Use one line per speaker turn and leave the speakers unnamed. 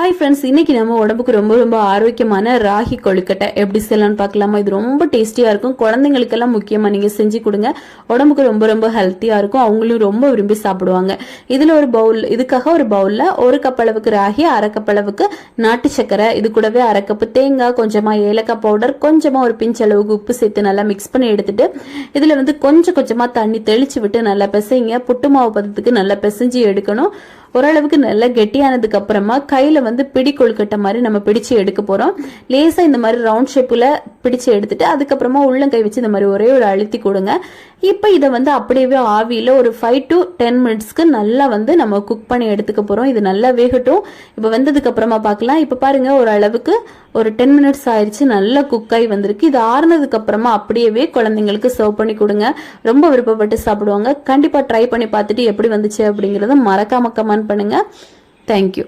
Hi friends, இன்னைக்கு நம்ம உடம்புக்கு ரொம்ப ரொம்ப ஆரோக்கியமான ராகி கொழுக்கட்டை எப்படி செய்யலாம்னு பார்க்கலாமா. இது ரொம்ப டேஸ்டியா இருக்கும். குழந்தைங்களுக்கெல்லாம் முக்கியமா நீங்க செஞ்சு கொடுங்க. உடம்புக்கு ரொம்ப ரொம்ப ஹெல்த்தியா இருக்கும். அவங்களும் ரொம்ப விரும்பி சாப்பிடுவாங்க. இதுல ஒரு பவுல், இதுக்காக ஒரு பவுல்ல 1 கப் அளவுக்கு ராகி, 1/2 கப் அளவுக்கு நாட்டு சக்கரை, இது கூடவே 1/2 கப் தேங்காய், கொஞ்சமா ஏலக்காய் பவுடர், கொஞ்சமா ஒரு பிஞ்ச் அளவுக்கு உப்பு சேர்த்து நல்லா மிக்ஸ் பண்ணி எடுத்துட்டு இதுல கொஞ்சம் கொஞ்சமா தண்ணி தெளிச்சு விட்டு நல்லா பிசைங்க. புட்டு மாவு பதத்துக்கு நல்லா பிசைஞ்சு எடுக்கணும். ஓரளவுக்கு நல்லா கெட்டியானதுக்கு அப்புறமா கையில பிடி கொழுக்கட்டை மாதிரி நம்ம பிடிச்சு எடுக்க போறோம். லேசா இந்த மாதிரி ரவுண்ட் ஷேப்ல பிடிச்சு எடுத்துட்டு அதுக்கப்புறமா உள்ளங்கை வச்சு இந்த மாதிரி ஒரே ஒரு அழுத்தி கொடுங்க. இப்ப இதை அப்படியே ஆவியில ஒரு 5 to 10 மினிட்ஸ்க்கு நல்லா நம்ம குக் பண்ணி எடுத்துக்க போறோம். இது நல்லா வேகட்டும். இப்ப வெந்ததுக்கு அப்புறமா பார்க்கலாம். இப்ப பாருங்க, ஒரு அளவுக்கு ஒரு 10 மினிட்ஸ் ஆயிடுச்சு. நல்லா குக் ஆகி வந்திருக்கு. இது ஆறுனதுக்கு அப்புறமா அப்படியே குழந்தைங்களுக்கு சர்வ் பண்ணி கொடுங்க. ரொம்ப விருப்பப்பட்டு சாப்பிடுவாங்க. கண்டிப்பா ட்ரை பண்ணி பார்த்துட்டு எப்படி வந்துச்சு அப்படிங்கறத மறக்காம கமெண்ட் பண்ணுங்க. தேங்க்யூ.